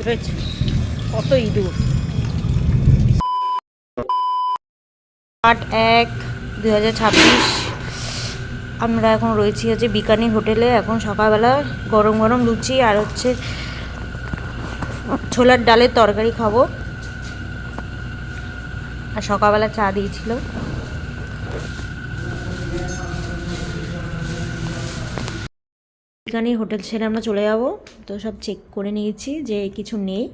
রয়েছে কত ইঁদুর। 8/1/2026 আমরা এখন রয়েছি হচ্ছে বিকানি হোটেলে। এখন সকালবেলা গরম গরম লুচি আর হচ্ছে ছোলার ডালের তরকারি খাবো। আর সকালবেলা চা দিয়েছিল। বিকানি হোটেল ছেড়ে আমরা চলে যাব। তো সব চেক করে নিয়েছি যে কিছু নেই।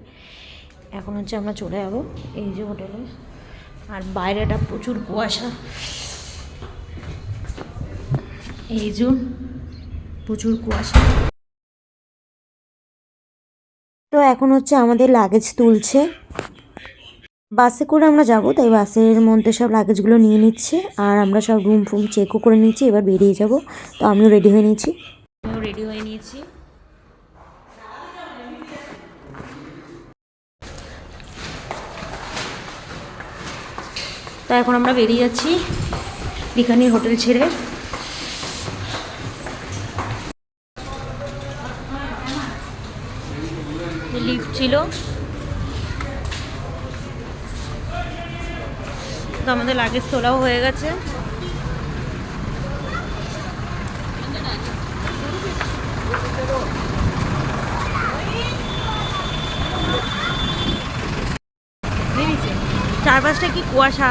এখন হচ্ছে আমরা চলে যাব এই যে হোটেলে। আর বাইরেটা প্রচুর কুয়াশা, এই যে প্রচুর কুয়াশা। তো এখন হচ্ছে আমাদের লাগেজ তুলছে। বাসে করে আমরা যাব, তাই বাসের মধ্যে সব লাগেজগুলো নিয়ে নিচ্ছে। আর আমরা সব রুম ফুম চেকও করে নিচ্ছি, এবার বেরিয়ে যাব। তো আমিও রেডি হয়ে নিয়েছি। তো এখন আমরা বেরিয়ে যাচ্ছি বিকানির হোটেল ছেড়ে। লিফট ছিল, তো আমাদের লাগেজ তোলাও হয়ে গেছে। চারপাশটা কি কুয়াশা।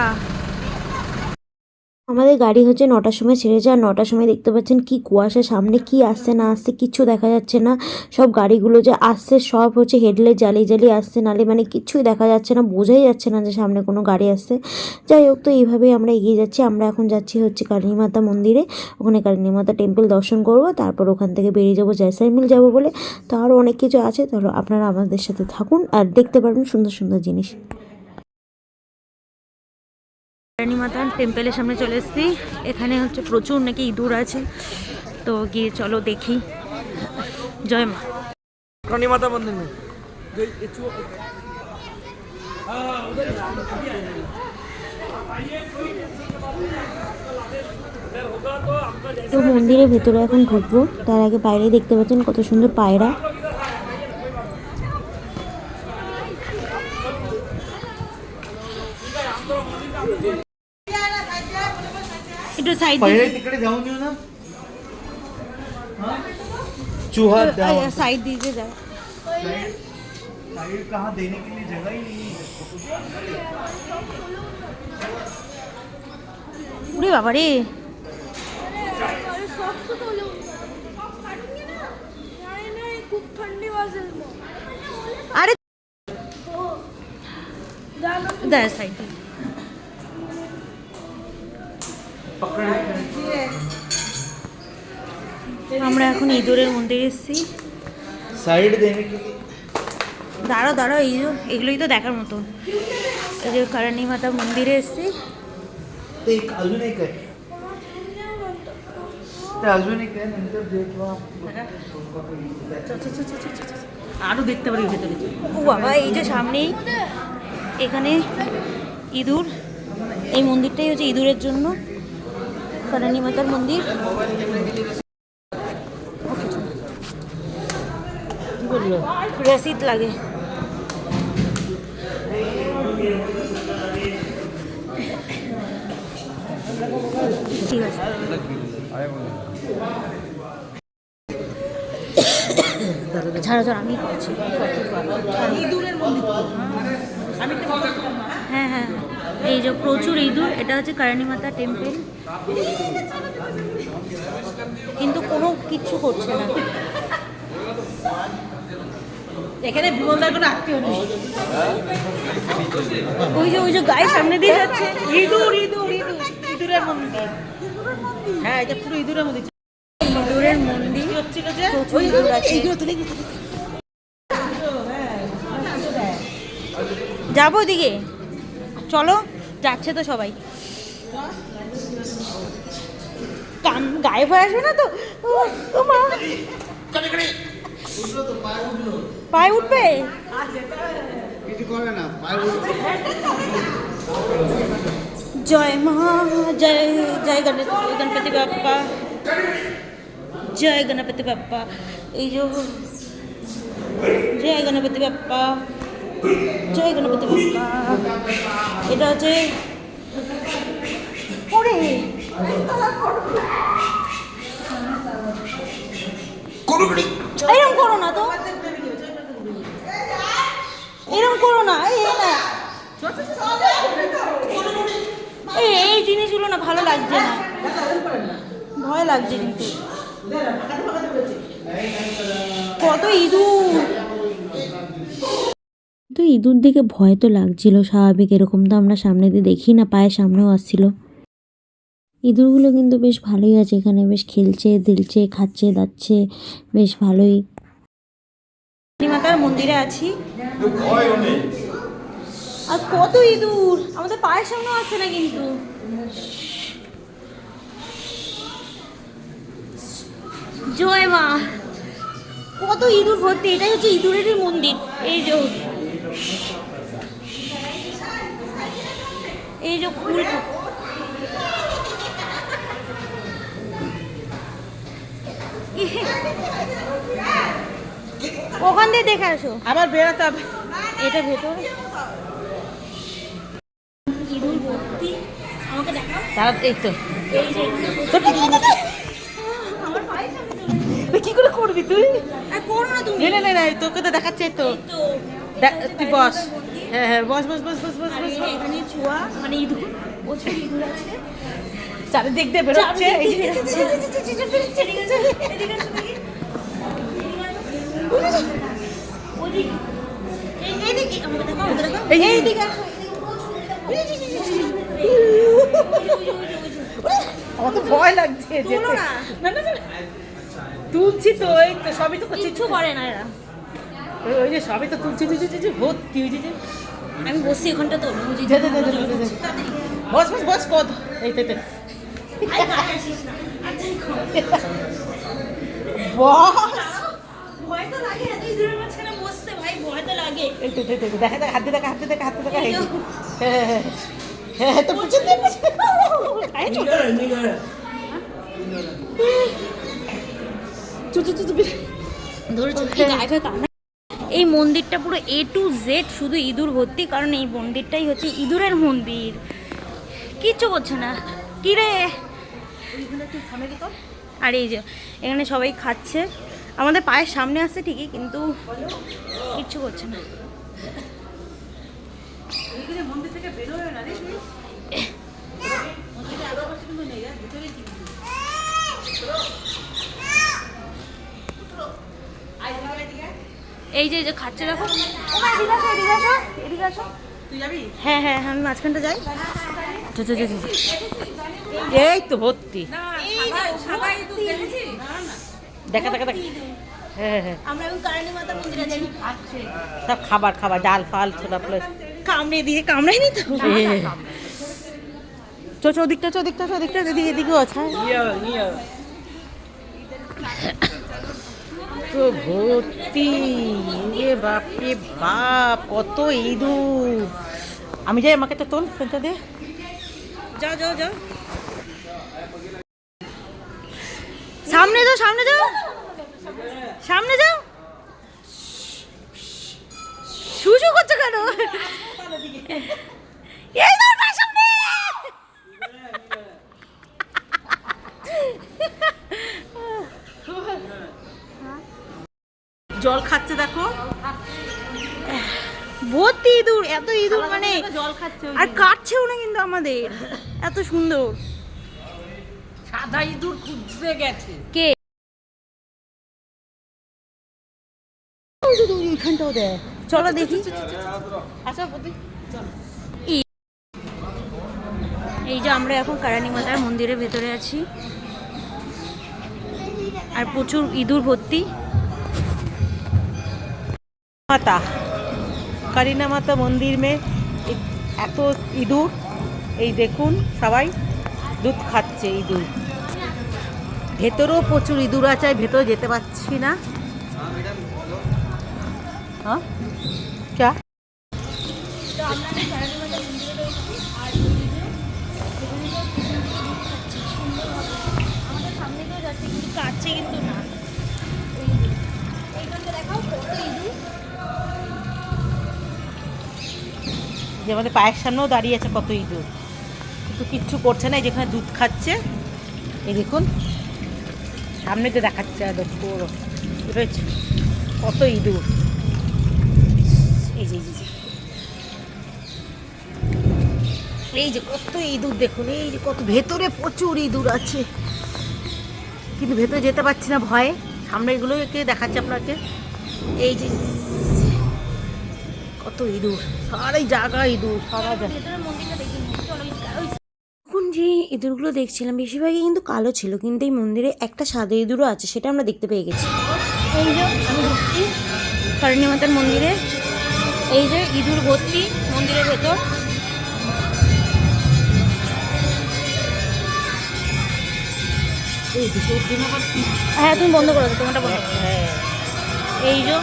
আমাদের গাড়ি হচ্ছে 9টার সময় ছেড়েছে। আর 9টার সময় দেখতে পাচ্ছেন কি কুয়াশা, সামনে কি আসছে না আসছে কিচ্ছু দেখা যাচ্ছে না। সব গাড়িগুলো যে আসছে সব হচ্ছে হেডলাইট জ্বালিয়ে জ্বালিয়ে আসছে, নালে মানে কিচ্ছুই দেখা যাচ্ছে না, বোঝাই যাচ্ছে না যে সামনে কোনো গাড়ি আসছে। যাই হোক, তো এইভাবেই আমরা এগিয়ে যাচ্ছি। আমরা এখন যাচ্ছি হচ্ছে কারণী মাতা মন্দিরে। ওখানে কারণী মাতা টেম্পল দর্শন করব, তারপর ওখান থেকে বেরিয়ে যাবো জয়সাইমিল যাবো বলে। তো আরও অনেক কিছু আছে, ধরো আপনারা আমাদের সাথে থাকুন আর দেখতে পারবেন সুন্দর সুন্দর জিনিস। কারণী মাতা টেম্পেলের সামনে চলে এসেছি। এখানে হচ্ছে প্রচুর নাকি ইঁদুর আছে, তো গিয়ে চলো দেখি। জয় মা কারণী মাতা মন্দির में তো মন্দিরের ভেতরে এখন ঢুকবো, তার আগে বাইরে দেখতে পাচ্ছেন কত সুন্দর পায়রা। একটু সাইড पहिले तिकडे जाऊन येऊ ना चूहा साइड दीजिए जाए। साइड कहाँ देने के लिए जगह ही नहीं है। उरे बाबा रे, अरे दे साइड আমরা এখন ইঁদুরের মন্দিরে এসেছি। साइड देने के लिए দাঁড়াও দাঁড়াও, এগুলোই তো দেখার মতো। এই যে কারণী মাতা মন্দিরে এসেছি। ते एक अजून एक आहे, ते अजून एक आहे नंतर जेव्हा আরও দেখতে পারি ভেতরে। ও বাবা, এই যে সামনেই এখানে ইঁদুর। এই মন্দিরটাই হচ্ছে ইঁদুরের জন্য, কারণী মাতার মন্দির। রসিদ লাগে। ঠিক আছে, ছাড়া ছাড়া আমি করছি। হ্যাঁ হ্যাঁ, এই যে প্রচুর ইঁদুর। এটা হচ্ছে কারণী মাতা টেম্পল, কিন্তু কোনো কিচ্ছু করছে না এখানে। বিমলদার কোনো আত্মীয় নেই। ওই যে গায়ে সামনে দিয়ে যাচ্ছে ইঁদুর ইঁদুর ইঁদুর ইঁদুরের মন্দির। হ্যাঁ, এটা পুরো ইঁদুরের মন্দির। ইঁদুরের মন্দির হচ্ছিল যে ওই ইঁদুর আছে। যাবো ওদিকে, চলো। যাচ্ছে তো সবাই, কান গায়েব হয়ে আসবে না তো। ও মা, পায়ে উঠবে। জয় মা, জয় জয় গণপতি বাপ্পা, জয় গণপতি বাপ্পা। এই যে জয় গণপতি বাপ্পা, জয় গণপতি বাপ্পা। এটা হচ্ছে ওরে এরকম করো না তো, এরকম করো না। এই জিনিসগুলো না ভালো লাগছে না, ভয় লাগছে কিন্তু। কত ইঁদুর, তো ইঁদুর দেখে ভয় তো লাগছিল, স্বাভাবিক, এরকম তো আমরা সামনে দিয়ে দেখি না, পায়ের সামনেও আসছিল। ইঁদুরগুলো কিন্তু বেশ ভালোই আছে এখানে, বেশ খেলছে দিলছে খাচ্ছে দাচ্ছে, বেশ ভালোই। মাতার মন্দিরে আছি আর কত ইঁদুর আমাদের পায়ের সামনেও আসছে না কিন্তু। জয় মা, কত ইঁদুর ভর্তি। এটাই হচ্ছে ইঁদুরেরই মন্দির। এই যে ফুল, ওখান দিয়ে দেখে আসো, আবার বেরোতে হবে। এটা ভেতর ইঁদুর ভর্তি। আমাকে দেখাও। তারা এই তো এই যে আমার পায়ের সামনে চলে এসেছে। কি করে করবি তুই? আর করো না তুমি। না তোকে তো দেখাচ্ছে তো। তুই বস। হ্যাঁ বস বস বস বস বস বস। এখানে ছোঁয়া মানে ইঁদুর, প্রচুর ইঁদুর আছে। চারিদিক দিয়ে বেরোচ্ছে। এই যে আমার তো ভয় লাগছে যেতে। না, তুলছি তো, এই তো সবই তো করছি। কিচ্ছু করে না এরা। ওই যে সবই তো তুলছি ভর্তি হয়েছে যে। আমি বসছি ওখানটা তো বস বস বস কত এই তো বস। ভয় তো লাগে, এত ইঁদুরের মাঝখানে বসতে ভাই, ভয় তো লাগে। এই তো দেখা হাতে দেখা হ্যাঁ তো পুছে দে এই মন্দিরটা পুরো A to Z শুধু ইঁদুর ভর্তি, কারণ এই মন্দিরটাই হচ্ছে ইঁদুরের মন্দির। কিচ্ছু করছে না কি রে। আর এই যে এখানে সবাই খাচ্ছে, আমাদের পায়ের সামনে আসছে ঠিকই কিন্তু কিচ্ছু করছে না। মন্দির থেকে বেরোয় না রে। এই যে খাচ্ছে দেখো। এদিকে আসো। তুই যাবি? হ্যাঁ আমি মাঝখানটা যাই। এই তো ভর্তি। দেখা হ্যাঁ আমরা এখন কারণী মাতার মন্দিরে যাই। সব খাবার ডাল ফাল ছোলা প্লাস কামড়ে নি তো। ওদিকটা এদিকেও আছে। তো ভর্তি বাপরে বাপ, কত ইঁদুর। আমি যাই, আমাকে তো তোল ফেলতে দে। যাও সামনে যাও। শুশু করছো কেন? এই তোর পায়ের সামনে। জল খাচ্ছে দেখো, ভর্তি ইঁদুর, এত ইঁদুর মানে জল খাচ্ছে। আর কাটছেও না কিন্তু আমাদের, এত সুন্দর। সাদা ইঁদুর খুঁজতে গেছে কে? ওইখানটাও দেয়। চলো দেখি। আচ্ছা এই যে আমরা এখন কারণী মাতার মন্দিরের ভেতরে আছি আর প্রচুর ইঁদুর ভর্তি। माता কারিনা মাতা মন্দির মে এত ইঁদুর। এই দেখুন সবাই দুধ খাচ্ছে ইঁদুর। ভেতরেও প্রচুর ইঁদুর আছে, ভেতরে যেতে পারছি না। হ্যাঁ ক্যা তো আমরা কারণী মাতার মন্দিরে রয়েছি আর আমাদের সামনে দিয়েও যাচ্ছে কিন্তু কাটছে কিন্তু না। এইখানটা দেখাও কত ইঁদুর। যে আমাদের পায়ের সামনেও দাঁড়িয়ে আছে কত ইঁদুর, কিন্তু কিচ্ছু করছে না। এই যেখানে দুধ খাচ্ছে, এই দেখুন সামনে তো দেখাচ্ছে একদম পুরো রয়েছে কত ইঁদুর। এই যে এই যে কত ইঁদুর দেখুন, এই যে কত ভেতরে প্রচুর ইঁদুর আছে, কিন্তু ভেতরে যেতে পারছি না ভয়ে। সামনে এগুলো একে দেখাচ্ছে আপনাকে, এই যে কত ইঁদুর, সারাই জায়গা ইঁদুর, সারা জায়গা। এখন যে ইঁদুরগুলো দেখছিলাম বেশিরভাগই কিন্তু কালো ছিল, কিন্তু এই মন্দিরে একটা সাদা ইঁদুরও আছে, সেটা আমরা দেখতে পেয়ে গেছি। এই যে আমি ঢুকছি তারিণী মাতার মন্দিরে, এই যে ইঁদুর ভর্তি মন্দিরের ভেতর। হ্যাঁ তুমি বন্ধ করো, তোমারটা বন্ধ করো। এই যে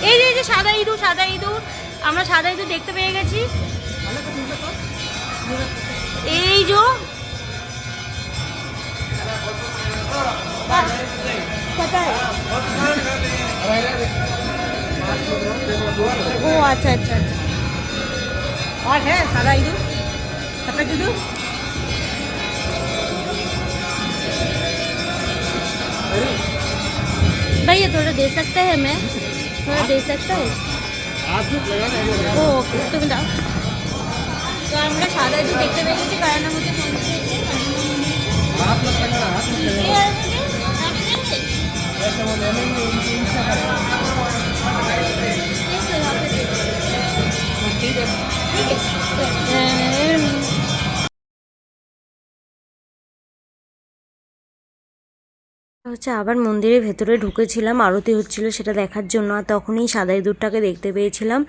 এই যে সাদা ইঁদুর, সাদা ইঁদুর, আমরা সাদা ইঁদুর দেখতে পেয়ে গেছি। এই যে ও আচ্ছা আচ্ছা আচ্ছা। আর হ্যাঁ সাদা ইঁদুর, সাদা ইঁদুর। भैया थोड़ा दे सकते हैं, मैं थोड़ा दे सकता है? ও তুমি দাও। তো আমরা সাদা ইঁদুর দেখতে পেয়ে গেছি কায়নামতি মন্দিরে। হচ্ছে আবার মন্দিরের ভেতরে ঢুকেছিলাম, আরতি হচ্ছিল সেটা দেখার জন্য, আর তখনই সাদা ইঁদুরটাকে দেখতে পেয়েছিলাম।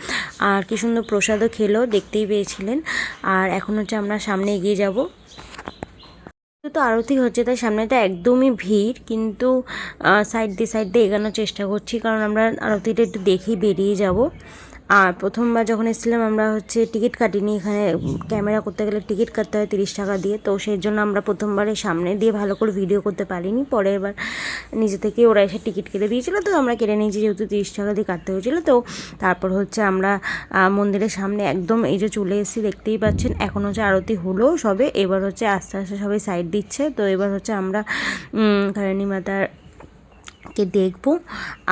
আর কি সুন্দর প্রসাদও খেলো, দেখতেই পেয়েছিলেন। আর এখন হচ্ছে আমরা সামনে এগিয়ে যাব। তো আরতি হচ্ছে তাই সামনেটা একদমই ভিড়, কিন্তু সাইড দিয়ে এগোনোর চেষ্টা করছি, কারণ আমরা আরতিটা একটু দেখেই বেরিয়ে যাব। আর প্রথমবার যখন এসেছিলাম আমরা হচ্ছে টিকিট কাটিনি, এখানে ক্যামেরা করতে গেলে টিকিট কাটতে হয় 30 টাকা দিয়ে, তো সেই জন্য আমরা প্রথমবারে সামনে দিয়ে ভালো করে ভিডিও করতে পারিনি। পরের বার নিজে থেকে ওরা এসে টিকিট কেটে দিয়েছিলো, তো আমরা কেটে নিয়েছি, যেহেতু 30 টাকা দিয়ে কাটতে হয়েছিলো। তো তারপর হচ্ছে আমরা মন্দিরের সামনে একদম এই যে চলে এসেছি, দেখতেই পাচ্ছেন। এখন হচ্ছে আরতি হলো সবে, এবার হচ্ছে আস্তে আস্তে সবাই সাইড দিচ্ছে। তো এবার হচ্ছে আমরা তারিণী মাতার কে দেখবো।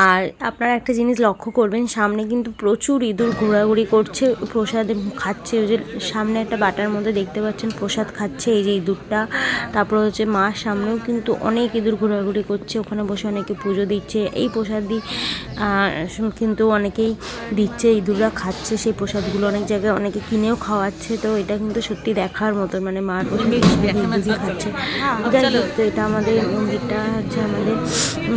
আর আপনারা একটা জিনিস লক্ষ্য করবেন, সামনে কিন্তু প্রচুর ইঁদুর ঘোরাঘুরি করছে, প্রসাদ খাচ্ছে। ওই যে সামনে একটা বাটার মধ্যে দেখতে পাচ্ছেন প্রসাদ খাচ্ছে এই যে ইঁদুরটা। তারপর হচ্ছে মার সামনেও কিন্তু অনেক ইঁদুর ঘোরাঘুরি করছে, ওখানে বসে অনেকে পুজো দিচ্ছে। এই প্রসাদই কিন্তু অনেকেই দিচ্ছে, ইঁদুররা খাচ্ছে সেই প্রসাদগুলো, অনেক জায়গায় অনেকে কিনেও খাওয়াচ্ছে। তো এটা কিন্তু সত্যি দেখার মতন, মানে মার প্রসাদ ইঁদুরই খাচ্ছে। যাই হোক, তো এটা আমাদের মন্দিরটা হচ্ছে আমাদের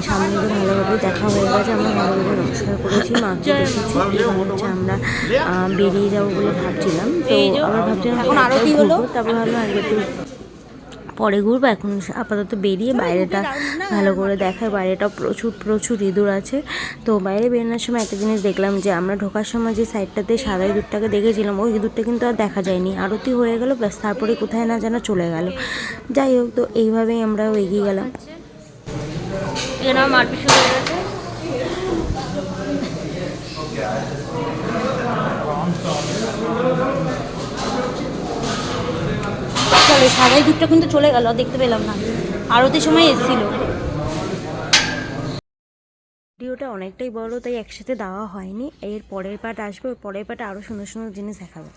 সামনে ভালোভাবে দেখা হয়ে গেছে, আমরা ভালোভাবে নমস্কার করেছি, মাকে দেখেছি। এবার হচ্ছে আমরা বেরিয়ে যাবো বলে ভাবছিলাম, তো আবার ভাবছিলাম এখন আরতি হলো, তারপর ভাবলাম আগে একটু পরে ঘুরবো। এখন আপাতত বেরিয়ে বাইরেটা ভালো করে দেখায়, বাইরেটা প্রচুর ইঁদুর আছে। তো বাইরে বেরোনোর সময় একটা জিনিস দেখলাম, যে আমরা ঢোকার সময় যে সাইডটাতে সাদা ইঁদুরটাকে দেখেছিলাম, ওই ইঁদুরটা কিন্তু আর দেখা যায়নি। আরতি হয়ে গেল ব্যাস, তারপরে কোথায় না যেন চলে গেল। যাই হোক, তো এইভাবেই আমরাও এগিয়ে গেলাম। এখানে আমার মারপিট শুরু হয়ে গেছে। চলো, সাদাই দুধটা কিন্তু চলে গেল, দেখতে পেলাম না, আরতির সময় এসেছিল। ভিডিওটা অনেকটাই বড়, তাই একসাথে দেওয়া হয়নি। এর পরের পার্ট আসবে, পরের পার্টে আরও সুন্দর সুন্দর জিনিস দেখাবো।